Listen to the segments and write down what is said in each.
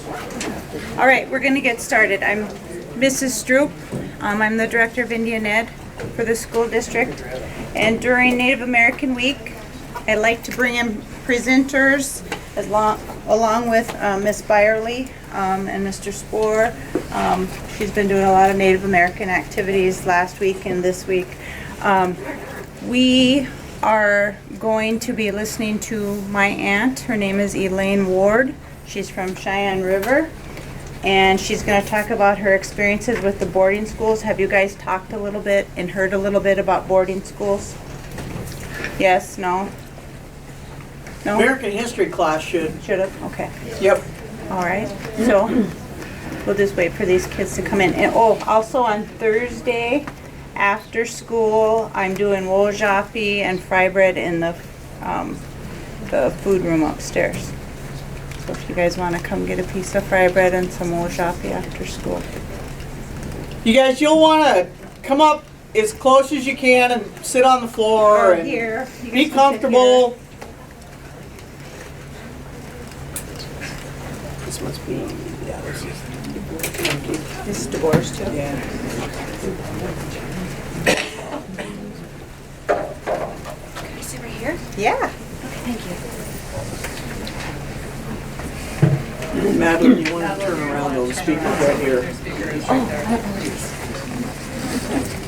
All right, we're going to get started. I'm Mrs. Stroop. I'm the Director of Indian Ed for the school district. And during Native American Week, I like to bring in presenters along with Miss Byerly and Mr. Spoor. She's been doing a lot of Native American activities last week and this week. We are going to be listening to my aunt. Her name is Elaine Ward. She's from Cheyenne River, and she's going to talk about her experiences with the boarding schools. Have you guys talked a little bit and heard a little bit about boarding schools? Yes? No? No? American history class should. Should have? Okay. Yep. All right. So we'll just wait for these kids to come in. And also on Thursday after school, I'm doing wojapi and fry bread in the food room upstairs. So if you guys want to come get a piece of fry bread and some wojapi after school. You guys, you'll want to come up as close as you can and sit on the floor and here. be comfortable. This must be, yeah, this is. This is DeBoer's too. Yeah. Can I sit right here? Yeah. Okay, thank you. Madeline, you want to turn around those speakers right here. Oh, my apologies.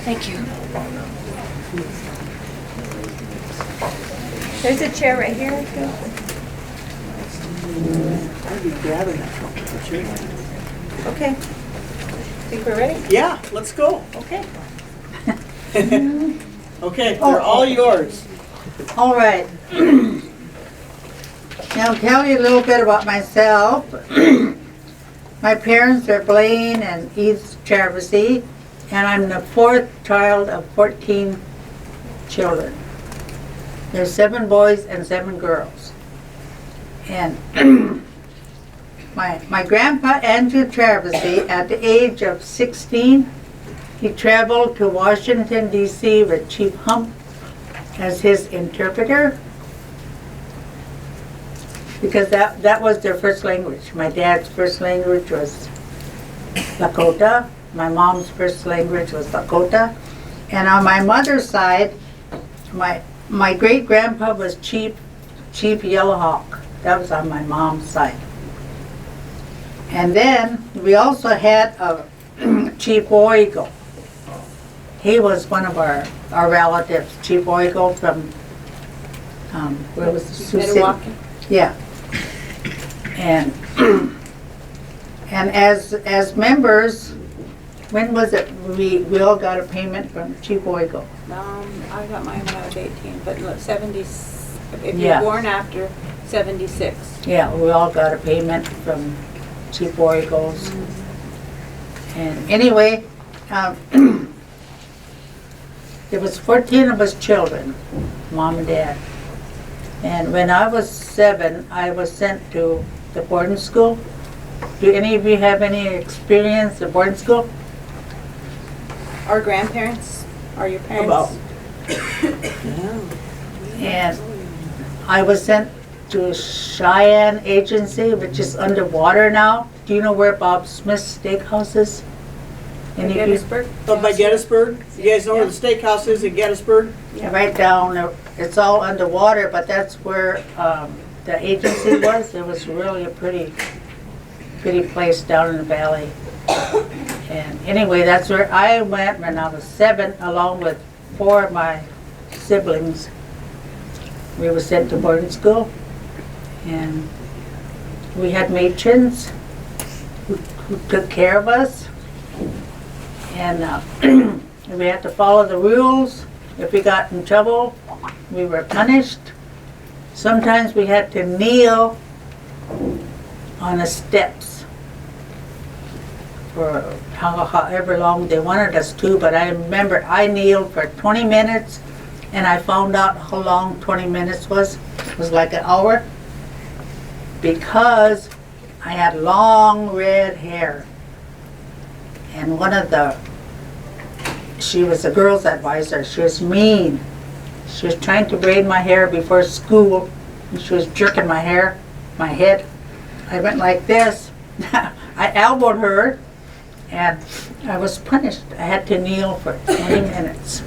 Thank you. There's a chair right here. I'd be grabbing that comfortable chair. Okay. Think we're ready? Yeah, let's go. Okay. Okay, they're all yours. All right. Now I'll tell you a little bit about myself. My parents are Blaine and Edith Traversy, and I'm the fourth child of 14 children. There's 7 boys and 7 girls. And my grandpa, Andrew Traversy, at the age of 16, he traveled to Washington, D.C. with Chief Hump as his interpreter, because that was their first language. My dad's first language was Lakota. My mom's first language was Lakota. And on my mother's side, my great-grandpa was Chief Yellowhawk. That was on my mom's side. And then we also had a Chief Oigo. He was one of our relatives, Chief Oigo from, where was the Sioux City? Yeah. And as members, when was it we all got a payment from Chief Oigo? I got mine when I was 18, but look, 70, if Yeah. you're born after 76. Yeah, we all got a payment from Chief Oigo's. And anyway, there was 14 of us children, Mom and Dad. And when I was 7, I was sent to the boarding school. Do any of you have any experience at boarding school? Our grandparents, are your parents? About. And I was sent to Cheyenne Agency, which is underwater now. Do you know where Bob Smith's Steakhouse is? Any of you? Gettysburg? Up by Gettysburg. You guys know where the steakhouse is in Gettysburg? Yeah. Right down there. It's all underwater, but that's where the agency was. It was really a pretty place down in the valley. And anyway, that's where I went when I was 7, along with 4 of my siblings. We were sent to boarding school, and we had matrons who took care of us, and we had to follow the rules. If we got in trouble, we were punished. Sometimes we had to kneel on the steps for however long they wanted us to, but I remember I kneeled for 20 minutes, and I found out how long 20 minutes was. It was like an hour, because I had long red hair. And she was a girls' advisor. She was mean. She was trying to braid my hair before school, and she was jerking my head. I went like this, I elbowed her, and I was punished. I had to kneel for 20 minutes.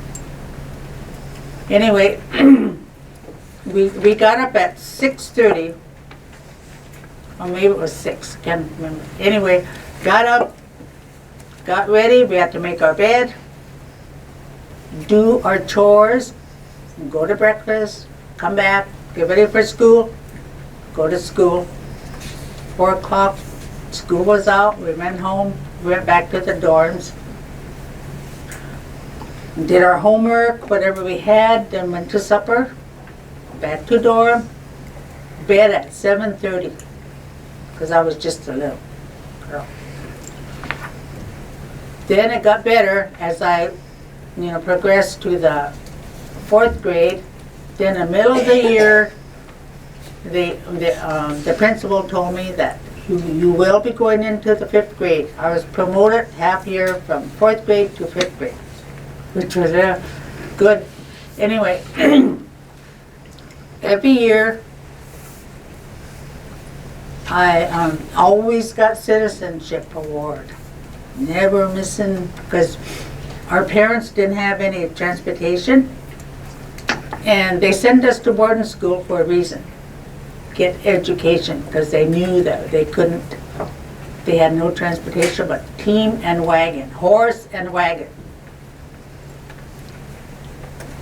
Anyway, we got up at 6:30, or maybe it was 6, can't remember. Anyway, got up, got ready, we had to make our bed, do our chores, go to breakfast, come back, get ready for school, go to school. 4 o'clock, school was out, we went home, went back to the dorms, did our homework, whatever we had, then went to supper, back to dorm, bed at 7:30, because I was just a little girl. Then it got better as I, progressed to the 4th grade. Then in the middle of the year, the principal told me that you will be going into the 5th grade. I was promoted half year from 4th grade to 5th grade, which was good. Anyway, every year I always got citizenship award. Never missing, because our parents didn't have any transportation, and they sent us to boarding school for a reason. Get education, because they knew that they couldn't, they had no transportation but team and wagon, horse and wagon.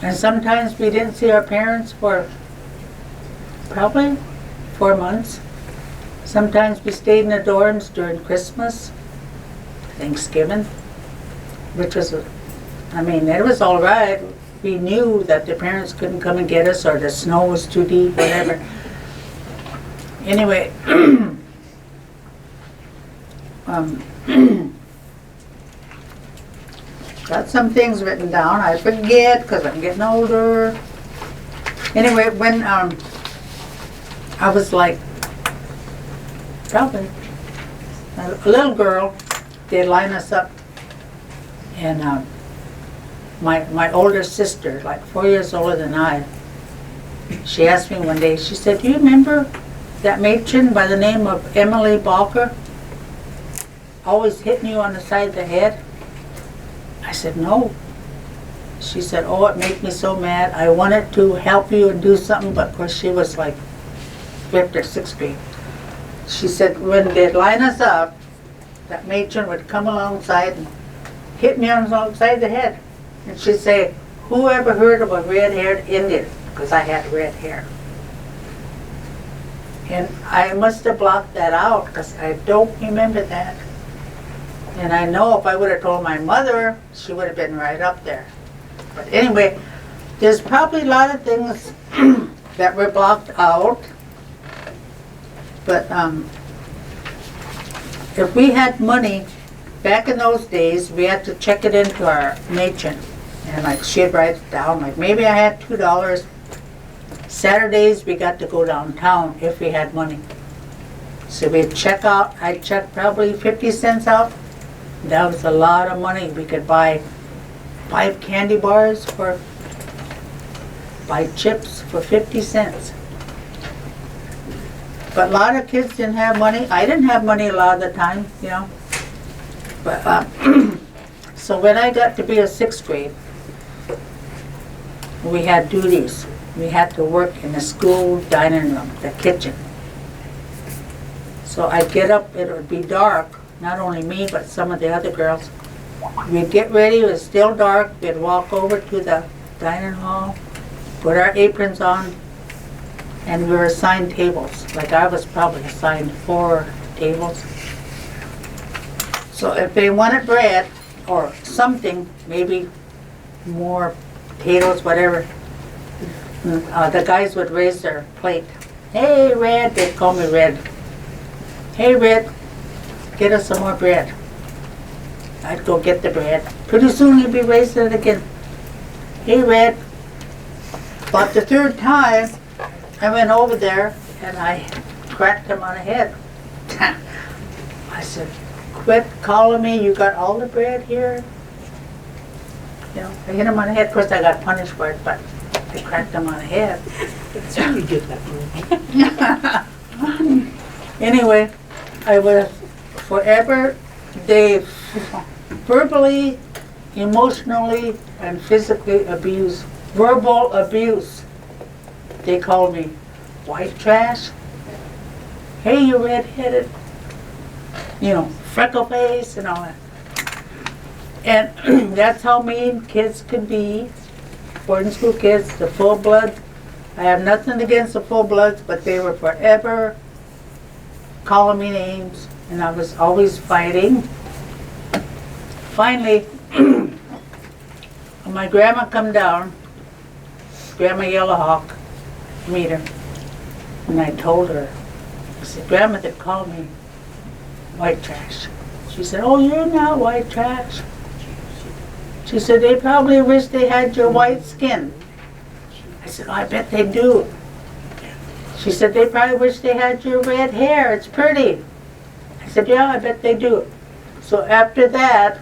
And sometimes we didn't see our parents for probably 4 months. Sometimes we stayed in the dorms during Christmas, Thanksgiving, which was, it was all right. We knew that the parents couldn't come and get us, or the snow was too deep, whatever. Anyway, got some things written down. I forget because I'm getting older. Anyway, when I was like probably a little girl, they'd line us up, and my older sister, like 4 years older than I, she asked me one day, she said, "Do you remember that matron by the name of Emily Balker always hitting you on the side of the head?" I said, "No." She said, "Oh, it made me so mad. I wanted to help you and do something," but of course she was like 5th or 6th grade. She said, when they'd line us up, that matron would come alongside and hit me on the side of the head. And she'd say, "Who ever heard of a red-haired Indian?" Because I had red hair. And I must have blocked that out because I don't remember that. And I know if I would have told my mother, she would have been right up there. But anyway, there's probably a lot of things that were blocked out. But if we had money, back in those days, we had to check it into our matron. And like she'd write it down, like maybe I had $2. Saturdays we got to go downtown if we had money. So we'd check out, I'd check probably 50 cents out. That was a lot of money. We could buy 5 candy bars buy chips for 50 cents. But a lot of kids didn't have money. I didn't have money a lot of the time, But so when I got to be a 6th grade, we had duties. We had to work in the school dining room, the kitchen. So I'd get up, it would be dark, not only me, but some of the other girls. We'd get ready, it was still dark, we'd walk over to the dining hall, put our aprons on, and we were assigned tables. Like I was probably assigned 4 tables. So if they wanted bread or something, maybe more potatoes, whatever, the guys would raise their plate. "Hey, Red," they'd call me Red. "Hey, Red, get us some more bread." I'd go get the bread. Pretty soon he'd be raising it again. "Hey, Red." But the 3rd time, I went over there and I cracked him on the head. I said, "Quit calling me, you got all the bread here?" I hit him on the head. Of course I got punished for it, but I cracked him on the head. That's when you get that movie. Anyway, I was forever, they verbally, emotionally, and physically abuse. Verbal abuse. They called me white trash. Hey, you redheaded. You know, freckle face and all that. And that's how mean kids could be. Boarding school kids, the full blood. I have nothing against the full bloods, but they were forever calling me names, and I was always fighting. Finally, when my grandma come down, Grandma Yellowhawk, meet her, and I told her, I said, Grandma, they called me white trash. She said, oh, you're not white trash. She said, they probably wish they had your white skin. I said, oh, I bet they do. She said, they probably wish they had your red hair. It's pretty. I said, yeah, I bet they do. So after that,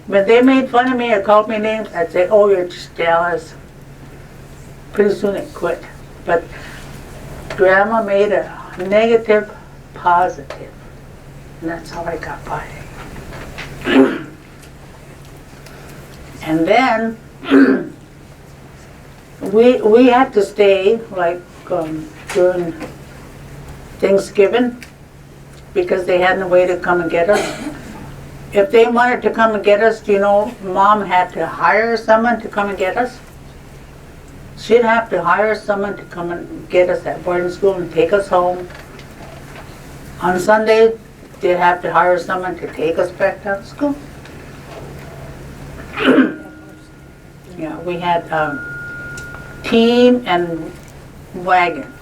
when they made fun of me or called me names, I'd say, oh, you're just jealous. Pretty soon it quit. But Grandma made a negative positive. And that's how I got by. And then we had to stay like during Thanksgiving because they had no way to come and get us. If they wanted to come and get us, you know, Mom had to hire someone to come and get us. She'd have to hire someone to come and get us at boarding school and take us home. On Sunday, they'd have to hire someone to take us back down to school. Yeah, we had team and wagon.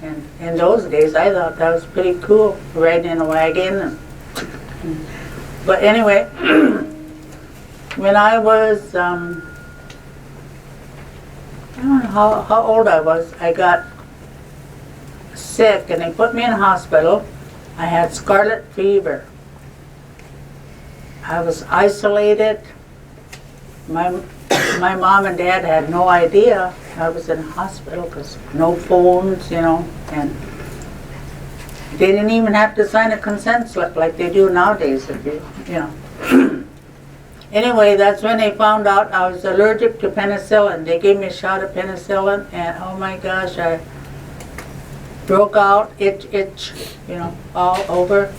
And in those days, I thought that was pretty cool, riding in a wagon. But anyway, when I was, I don't know how old I was, I got sick and they put me in a hospital. I had scarlet fever. I was isolated. My mom and dad had no idea I was in a hospital because no phones, you know, and they didn't even have to sign a consent slip like they do nowadays, if you know. Anyway, that's when they found out I was allergic to penicillin. They gave me a shot of penicillin, and oh my gosh, I broke out, itch, you know, all over.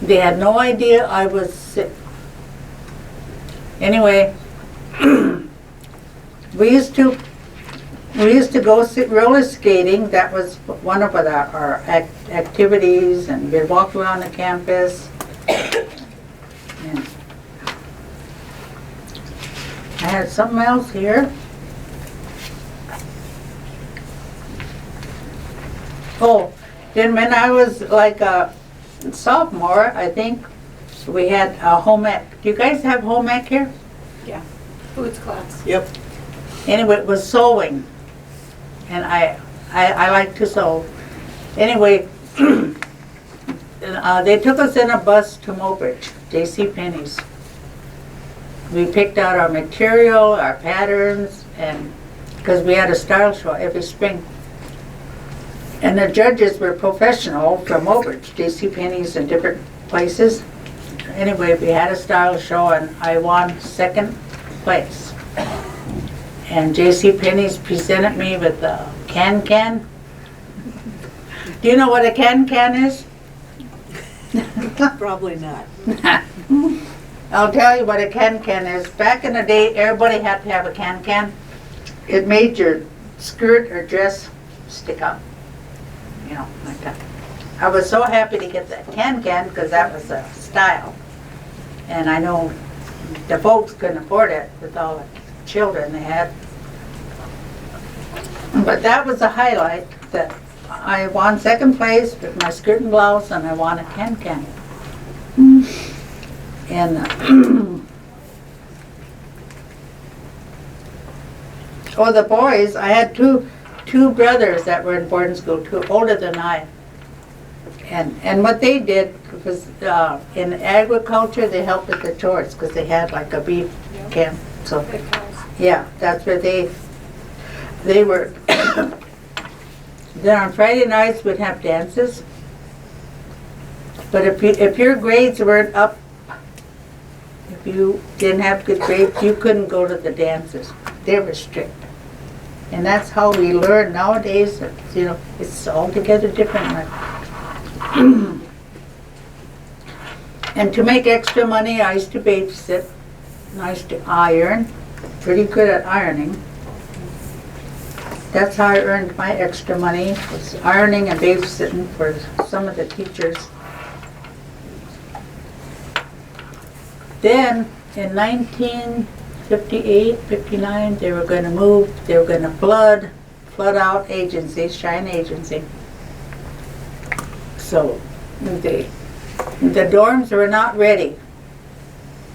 They had no idea I was sick. Anyway, we used to go roller skating. That was one of our activities, and we'd walk around the campus. And I had something else here. Oh, then when I was like a sophomore, I think, we had a home ec. Do you guys have home ec here? Yeah. Foods class. Yep. Anyway, it was sewing. And I like to sew. Anyway, they took us in a bus to Mobridge, J.C. Penney's. We picked out our material, our patterns, and because we had a style show every spring. And the judges were professional from Mobridge, J.C. Penney's and different places. Anyway, we had a style show and I won second place. And J.C. Penney's presented me with a can-can. Do you know what a can-can is? Probably not. I'll tell you what a can-can is. Back in the day, everybody had to have a can-can. It made your skirt or dress stick up, you know, like that. I was so happy to get that can-can because that was a style. And I know the folks couldn't afford it with all the children they had. But that was a highlight, that I won second place with my skirt and blouse, and I won a can-can. And oh, the boys, I had two brothers that were in boarding school, two older than I. And what they did was, in agriculture, they helped with the chores because they had like a beef camp. So, yeah, that's where they were. Then on Friday nights we'd have dances. But if your grades weren't up, if you didn't have good grades, you couldn't go to the dances. They were strict. And that's how we learn nowadays. It's altogether different. And to make extra money, I used to babysit. And I used to iron. Pretty good at ironing. That's how I earned my extra money, was ironing and babysitting for some of the teachers. Then, in 1958, 59, they were going to move, they were going to flood out agencies, Cheyenne Agency. So, the dorms were not ready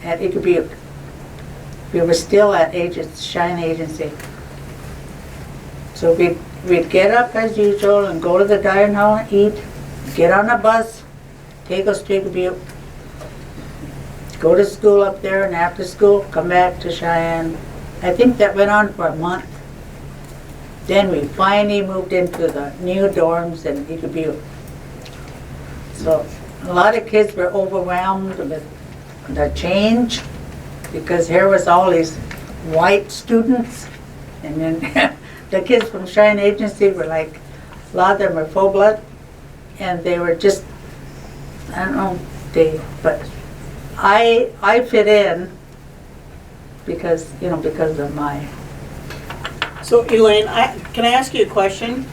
at Eagle Butte. We were still at Cheyenne Agency. So we'd get up as usual and go to the dining hall and eat, get on a bus, take us to Eagle Butte, go to school up there, and after school, come back to Cheyenne. I think that went on for a month. Then we finally moved into the new dorms in Eagle Butte. So a lot of kids were overwhelmed with the change because here was all these white students, and then the kids from Cheyenne Agency were like, a lot of them were full blood, and they were just, I don't know, but I fit in because of my. So Elaine, can I ask you a question?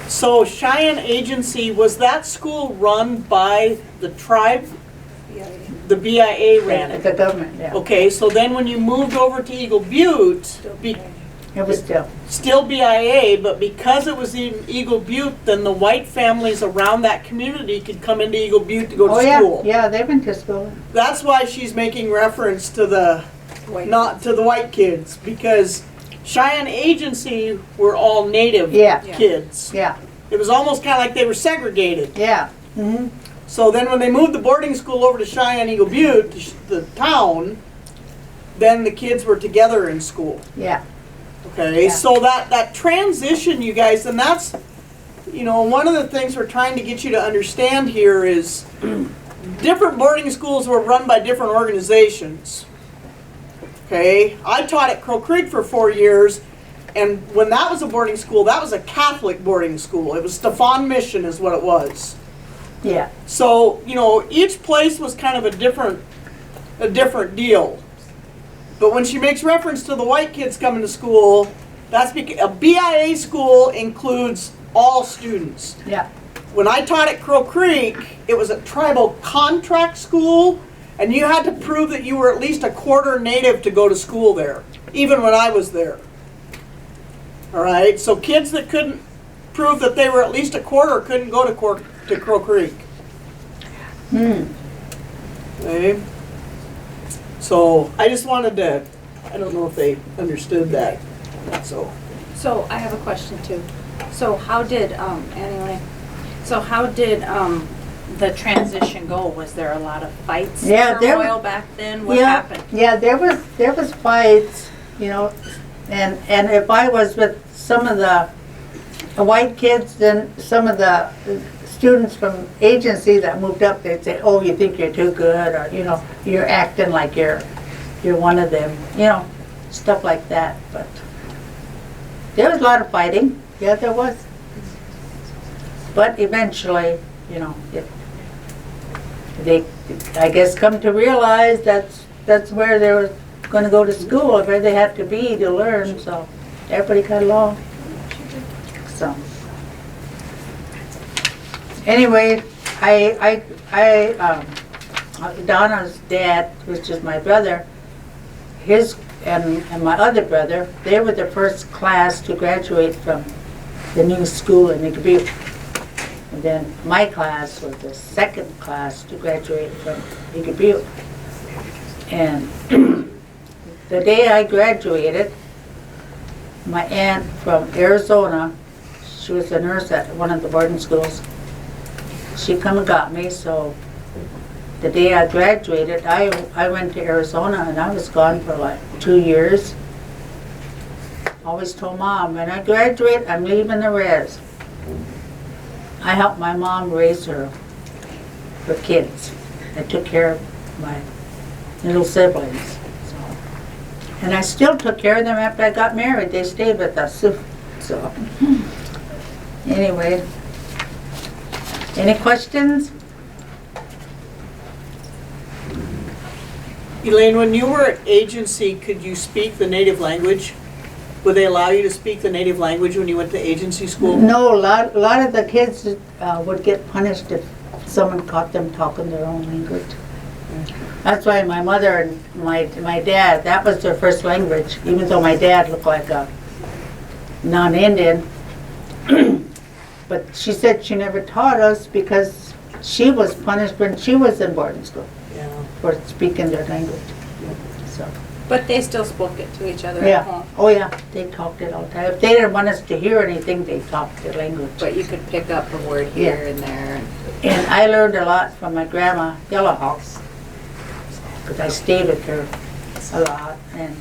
So Cheyenne Agency, was that school run by the tribe? The BIA ran it? The government, yeah. Okay, so then when you moved over to Eagle Butte, It was still BIA, but because it was in Eagle Butte, then the white families around that community could come into Eagle Butte to go to school. Yeah, they went to school. That's why she's making reference to the white kids, because Cheyenne Agency were all native kids. Yeah. It was almost kind of like they were segregated. Yeah. Mm-hmm. So then when they moved the boarding school over to Cheyenne Eagle Butte, the town, then the kids were together in school. Yeah. Okay, so that transition, you guys, and that's, one of the things we're trying to get you to understand here is different boarding schools were run by different organizations. Okay, I taught at Crow Creek for 4 years, and when that was a boarding school, that was a Catholic boarding school. It was Stefan Mission is what it was. Yeah. So, each place was kind of a different deal. But when she makes reference to the white kids coming to school, that's because a BIA school includes all students. Yeah. When I taught at Crow Creek, it was a tribal contract school, and you had to prove that you were at least a quarter native to go to school there, even when I was there. All right, so kids that couldn't prove that they were at least a quarter couldn't go to Crow Creek. Okay. So I just wanted to, I don't know if they understood that, so. So I have a question too. So how did, anyway, so how did the transition go? Was there a lot of fights, turmoil back then? What happened? Yeah, there was fights, and if I was with some of the white kids, then some of the students from agency that moved up, they'd say, "Oh, you think you're too good," or you're acting like you're one of them, stuff like that. But there was a lot of fighting. Yeah, there was. But eventually, they, I guess, come to realize that's where they were going to go to school, where they had to be to learn. So everybody got along. So. Anyway, Donna's dad, which is my brother, and my other brother, they were the first class to graduate from the new school in Eagle Butte. And then my class was the second class to graduate from Eagle Butte. And the day I graduated, my aunt from Arizona, she was a nurse at one of the boarding schools, she come and got me. So the day I graduated, I went to Arizona, and I was gone for like 2 years. Always told Mom, when I graduate, I'm leaving the res. I helped my mom raise her for kids. I took care of my little siblings. So. And I still took care of them after I got married. They stayed with us. So anyway, any questions? Elaine, when you were at agency, could you speak the native language? Would they allow you to speak the native language when you went to agency school? No, a lot of the kids would get punished if someone caught them talking their own language. That's why my mother and my dad, that was their first language, even though my dad looked like a non-Indian. But she said she never taught us because she was punished when she was in boarding school for speaking their language. So. But they still spoke it to each other at Yeah. home. Oh yeah, they talked it all the time. If they didn't want us to hear anything, they talked their language. But you could pick up a word here Yeah. and there. And I learned a lot from my grandma, Yellow House, because I stayed with her a lot, and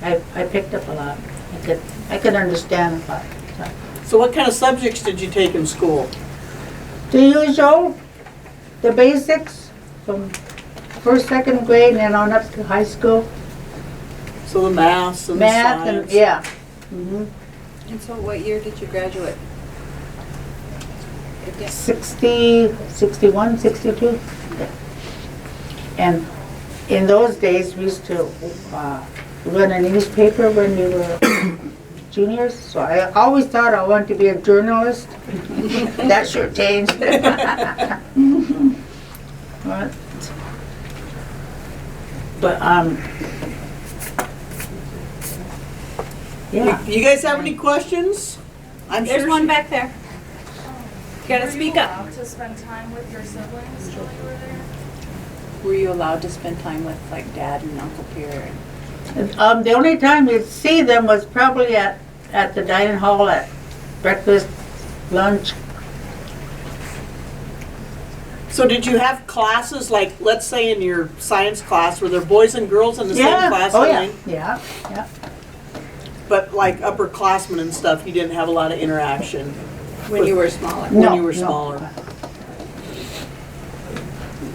I picked up a lot. I could understand a lot. So what kind of subjects did you take in school? The usual, the basics, from first, second grade, and then on up to high school. So the maths and Math the science? and, yeah. Mm-hmm. And so what year did you graduate? 60, 61, 62. And in those days, we used to run a newspaper when we were juniors. So I always thought I wanted to be a journalist. That sure changed. But yeah. You guys have any questions? I'm There's sure one she- back there. You gotta speak up. Were you allowed to spend time with your siblings while you were there? Were you allowed to spend time with like Dad and Uncle Pierre? The only time you'd see them was probably at the dining hall at breakfast, lunch. So did you have classes, like, let's say in your science class, were there boys and girls in the same class? Oh yeah, Elaine? yeah. But like upperclassmen and stuff, you didn't have a lot of interaction When you were smaller. when No, you were no. smaller.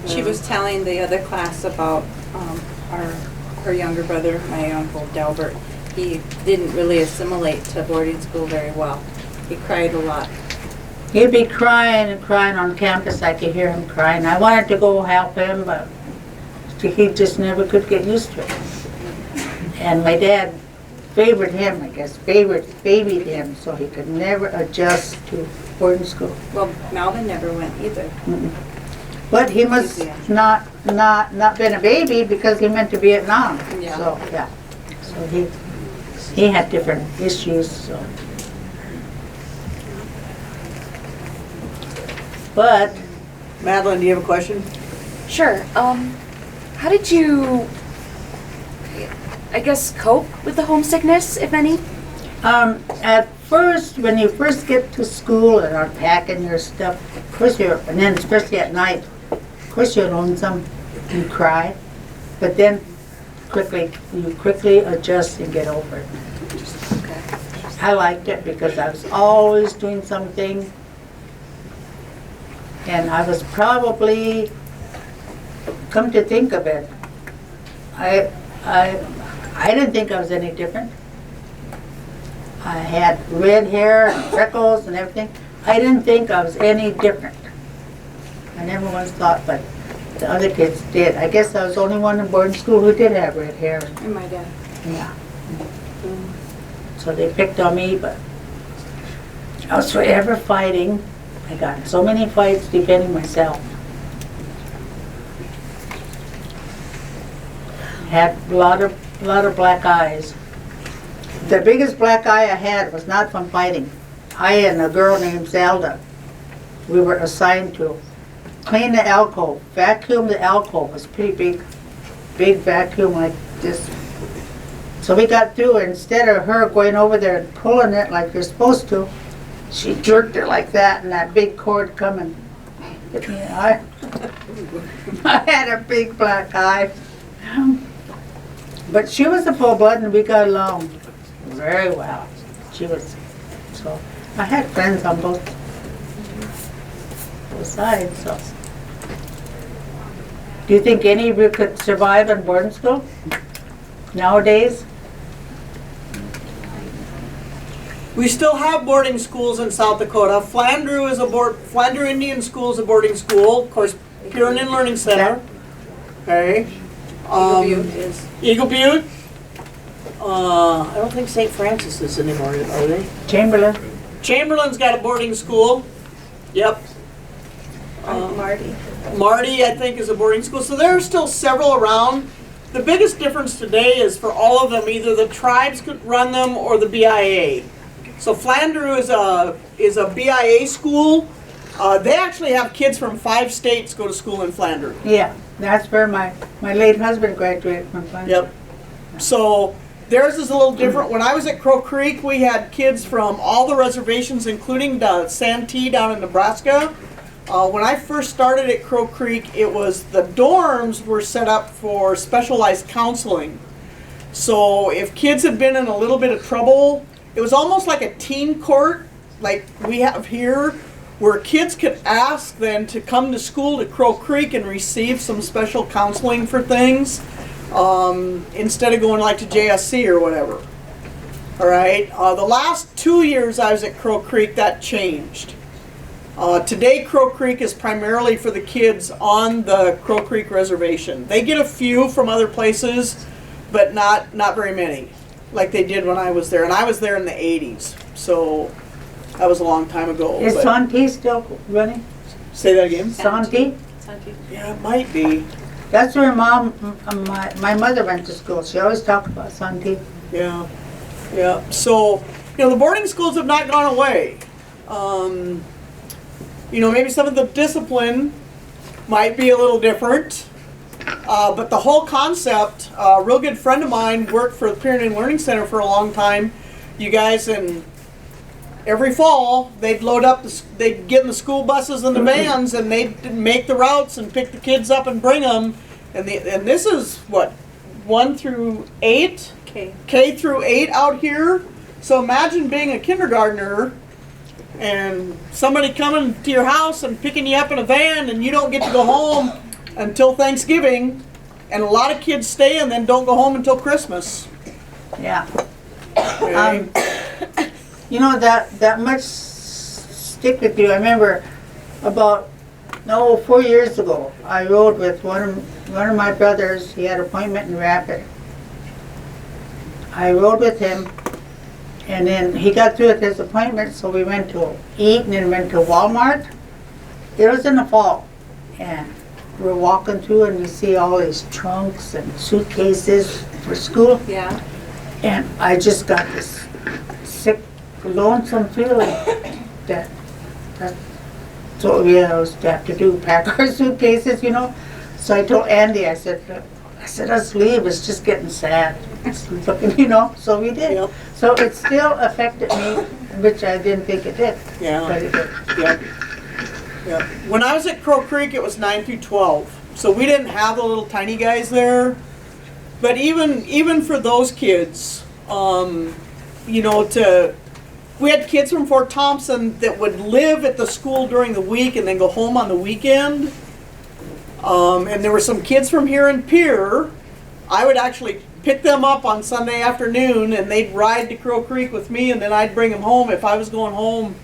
She was telling the other class about her younger brother, my uncle Delbert. He didn't really assimilate to boarding school very well. He cried a lot. He'd be crying and crying on campus. I could hear him crying. I wanted to go help him, but he just never could get used to it. And my dad favored him, I guess, babied him, so he could never adjust to boarding school. Well, Melvin never went either. But he must not been a baby because he went to Vietnam. Yeah. So yeah, so he had different issues. So. But Madeline, do you have a question? Sure. How did you, I guess, cope with the homesickness, if any? at first, when you first get to school and are packing your stuff, of course and then especially at night, of course you're lonesome, you cry, but then you quickly adjust and get over it. Okay. I liked it because I was always doing something, and I was probably, come to think of it, I didn't think I was any different. I had red hair and freckles and everything. I didn't think I was any different. I never once thought, but the other kids did. I guess I was the only one in boarding school who did have red hair. And my dad. Yeah. So they picked on me, but I was forever fighting. I got in so many fights defending myself. Had a lot of black eyes. The biggest black eye I had was not from fighting. I and a girl named Zelda, we were assigned to clean the alcove, vacuum the alcove. It was pretty big vacuum like this. So we got through, and instead of her going over there and pulling it like you're supposed to, she jerked it like that, and that big cord come and hit me in the eye. I had a big black eye. But she was a full-blood, and we got along very well. She was, so I had friends on both sides, so. Do you think any of you could survive in boarding school nowadays? We still have boarding schools in South Dakota. Flandreau Indian School is a boarding school. Of course, Pierre and Learning Center. Okay. Eagle Butte is. Eagle Butte. I don't think St. Francis is anymore, are they? Chamberlain? Chamberlain's got a boarding school. Yep. Marty. Marty, I think, is a boarding school. So there are still several around. The biggest difference today is for all of them, either the tribes could run them or the BIA. So Flandreau is a BIA school. They actually have kids from 5 states go to school in Flandreau. Yeah, that's where my late husband graduated from. Yep. So theirs is a little different. When I was at Crow Creek, we had kids from all the reservations, including the Santee down in Nebraska. When I first started at Crow Creek, it was the dorms were set up for specialized counseling. So if kids had been in a little bit of trouble, it was almost like a teen court, like we have here, where kids could ask then to come to school to Crow Creek and receive some special counseling for things, instead of going like to JSC or whatever. All right. The last 2 years I was at Crow Creek, that changed. Today, Crow Creek is primarily for the kids on the Crow Creek Reservation. They get a few from other places, but not very many, like they did when I was there. And I was there in the 80s, so that was a long time ago. Is but- Santee still running? Say that again? Santee? Yeah, it might be. That's where my mother went to school. She always talked about Santee. Yeah, yeah. So, the boarding schools have not gone away. Maybe some of the discipline might be a little different, but the whole concept, a real good friend of mine worked for the Pierre and Learning Center for a long time. You guys, and every fall, they'd load up, they'd get in the school buses and the vans, and they'd make the routes and pick the kids up and bring them. And this is, what, 1 through 8? K through 8 out here. So imagine being a kindergartner and somebody coming to your house and picking you up in a van, and you don't get to go home until Thanksgiving. And a lot of kids stay and then don't go home until Christmas. Yeah. Okay? That much stick with you. I remember about 4 years ago, I rode with one of my brothers. He had an appointment in Rapid. I rode with him, and then he got through with his appointment, so we went to eat and then went to Walmart. It was in the fall, and we're walking through and we see all these trunks and suitcases for school. Yeah. And I just got this sick, lonesome feeling that so we always have to do, pack our suitcases, So I told Andy, I said, let's leave, it's just getting sad. It's looking, so we did. Yep. So it still affected me, which I didn't think it did. Yeah. But it did. Yep. Yep. When I was at Crow Creek, it was 9 through 12. So we didn't have the little tiny guys there. But even for those kids, we had kids from Fort Thompson that would live at the school during the week and then go home on the weekend. And there were some kids from here in Pierre. I would actually pick them up on Sunday afternoon, and they'd ride to Crow Creek with me, and then I'd bring them home. If I was going home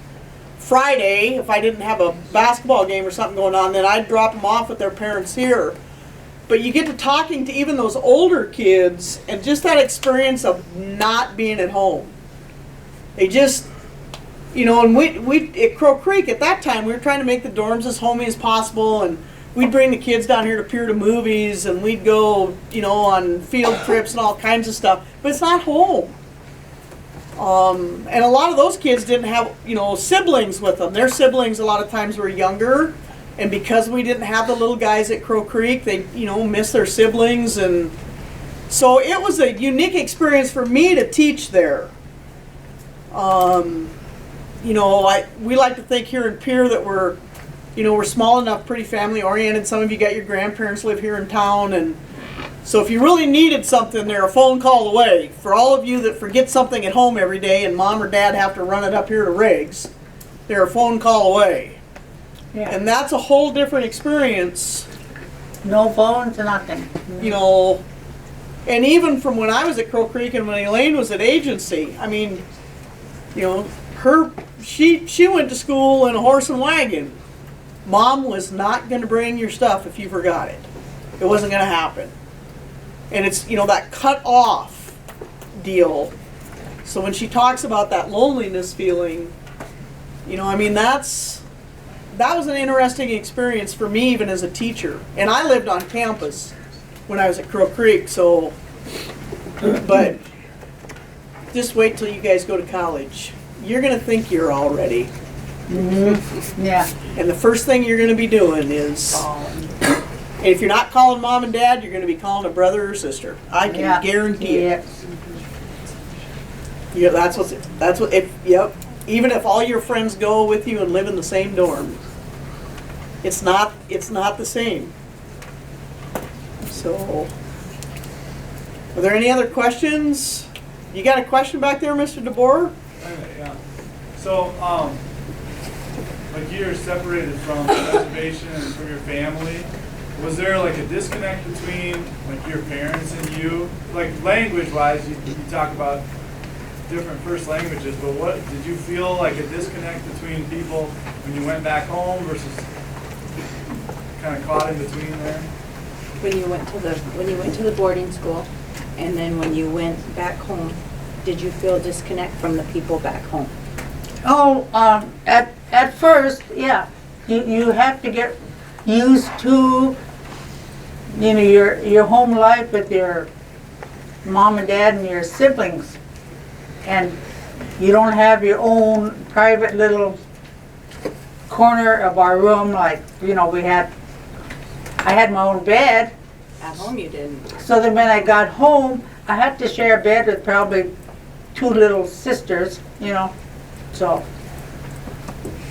Friday, if I didn't have a basketball game or something going on, then I'd drop them off with their parents here. But you get to talking to even those older kids, and just that experience of not being at home. They just, and we at Crow Creek at that time, we were trying to make the dorms as homey as possible, and we'd bring the kids down here to Pierre to movies, and we'd go, on field trips and all kinds of stuff. But it's not home. And a lot of those kids didn't have, siblings with them. Their siblings a lot of times were younger, and because we didn't have the little guys at Crow Creek, they, miss their siblings, and so it was a unique experience for me to teach there. We like to think here in Pierre that we're small enough, pretty family oriented. Some of you got your grandparents live here in town, and so if you really needed something, they're a phone call away. For all of you that forget something at home every day and mom or dad have to run it up here to Riggs, they're a phone call away. Yeah. And that's a whole different experience No phones, nothing. You know, and even from when I was at Crow Creek and when Elaine was at agency, I mean, you know, she went to school in a horse and wagon. Mom was not going to bring your stuff if you forgot it. It wasn't going to happen. And it's, you know, that cut off deal. So when she talks about that loneliness feeling, you know, I mean, that was an interesting experience for me even as a teacher. And I lived on campus when I was at Crow Creek, so, but just wait till you guys go to college. You're going to think you're all ready. Mm-hmm. Yeah. And the first thing you're going to be doing is, and if you're not calling mom and dad, you're going to be calling a brother or sister. I can guarantee it. Yes. Yeah, that's what, yep. Even if all your friends go with you and live in the same dorm, it's not the same. So, are there any other questions? You got a question back there, Mr. DeBoer? Yeah. So, like you're separated from the reservation and from your family. Was there like a disconnect between like your parents and you? Like language-wise, you talk about different first languages, but what did you feel like a disconnect between people when you went back home versus kind of caught in between there? When you went to the boarding school, and then when you went back home, did you feel disconnect from the people back home? Oh, at first, yeah. You have to get used to, you know, your home life with your mom and dad and your siblings. And you don't have your own private little corner of our room like, you know, I had my own bed. At home you didn't. So then when I got home, I had to share a bed with probably 2 little sisters, you know. So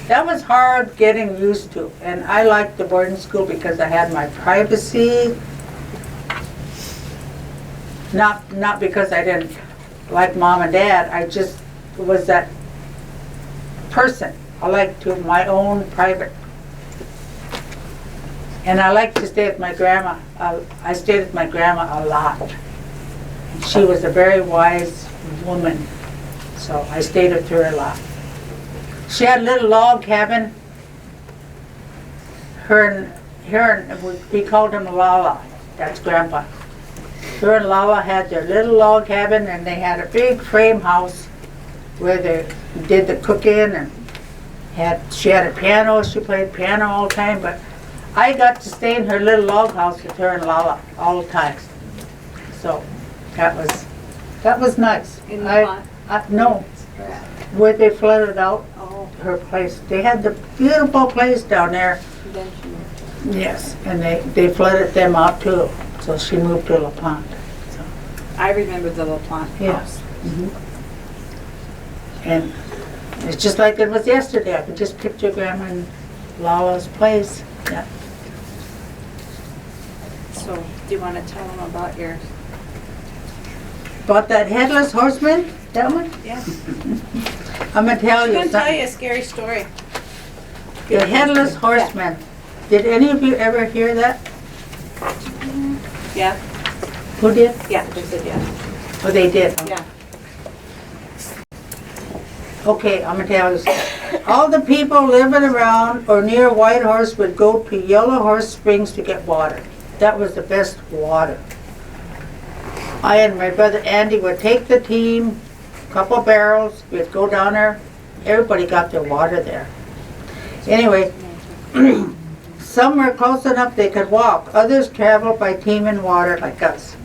that was hard getting used to. And I liked the boarding school because I had my privacy. Not because I didn't like mom and dad, I just was that person. I like to my own private. And I like to stay with my grandma. I stayed with my grandma a lot. And she was a very wise woman, so I stayed with her a lot. She had a little log cabin. We called him Lala. That's Grandpa. Her and Lala had their little log cabin, and they had a big frame house where they did the cooking, and she had a piano. She played piano all the time, but I got to stay in her little log house with her and Lala all the time. So that was nice. In the pot? No, where they flooded out Oh, her place. They had the beautiful place down there. convention. Yes, and they flooded them out too. So she moved to La Plante. So, I remember the La Plante yeah. house. And it's just like it was yesterday. I could just picture Grandma in Lala's place. Yeah. So, do you want to tell them about your? About that headless horseman, that one? Yeah. I'm gonna tell I'm you going to tell something. you a scary story. The headless horseman. Did any of you ever hear that? Yeah, Who did? yeah, they said yeah. Oh, they did. Yeah. Okay, I'm gonna tell you something. All the people living around or near Whitehorse would go to Yellow Horse Springs to get water. That was the best water. I and my brother Andy would take the team, couple barrels, we'd go down there. Everybody got their water there. Anyway, some were close enough they could walk. Others traveled by team in water like us.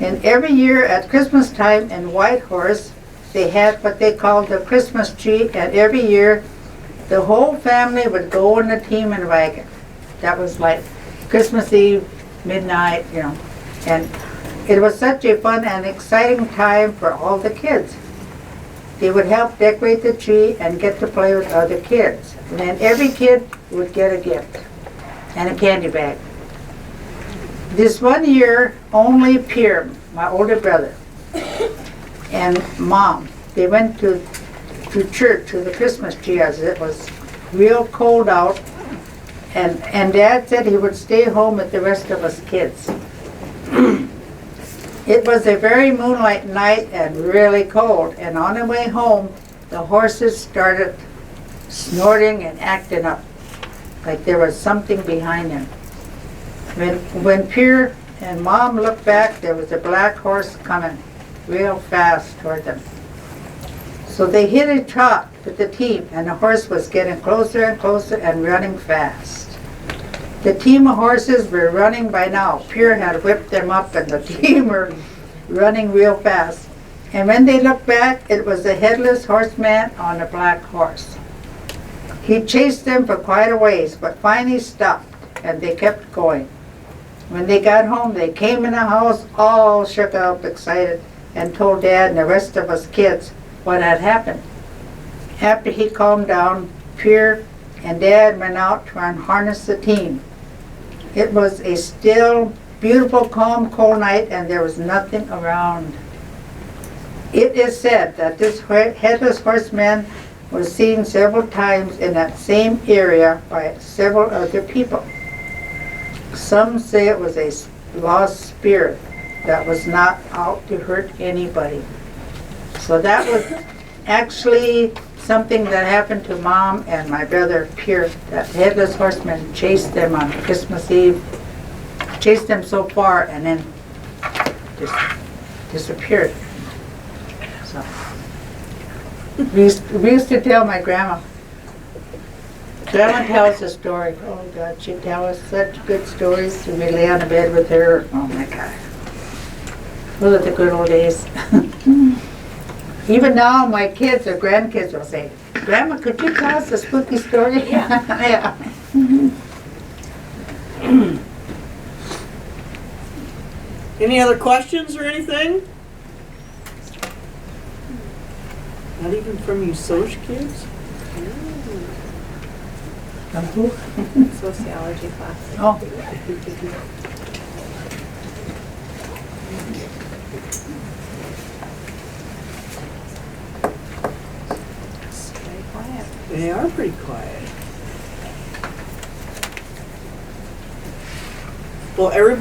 And every year at Christmas time in Whitehorse, they had what they called the Christmas tree, and every year the whole family would go in the team and wagon. That was like Christmas Eve, midnight, you know. And it was such a fun and exciting time for all the kids. They would help decorate the tree and get to play with other kids. And then every kid would get a gift and a candy bag. This one year, only Pierre, my older brother, and Mom, they went to church, to the Christmas tree, as it was real cold out, And Dad said he would stay home with the rest of us kids. It was a very moonlight night and really cold, and on the way home, the horses started snorting and acting up, like there was something behind them. When Pierre and Mom looked back, there was a black horse coming real fast toward them. So they hit a trot with the team, and the horse was getting closer and closer and running fast. The team of horses were running by now. Pierre had whipped them up, and the team were running real fast. And when they looked back, it was a headless horseman on a black horse. He chased them for quite a ways, but finally stopped, and they kept going. When they got home, they came in the house all shook up, excited, and told Dad and the rest of us kids what had happened. After he calmed down, Pierre and Dad went out to unharness the team. It was a still, beautiful, calm, cold night, and there was nothing around. It is said that this headless horseman was seen several times in that same area by several other people. Some say it was a lost spirit that was not out to hurt anybody. So that was actually something that happened to Mom and my brother Pierre. That headless horseman chased them on Christmas Eve, chased them so far, and then just disappeared. So we used to tell my grandma. Grandma tells a story. Oh God, she'd tell us such good stories. We'd lay on the bed with her. Oh my God. Those are the good old days. Even now, my kids or grandkids will say, Grandma, could you tell us a spooky story? Yeah. Any other questions or anything? Not even from you Soch kids? Sociology class. Oh, Very quiet. They are pretty quiet. Well, everybody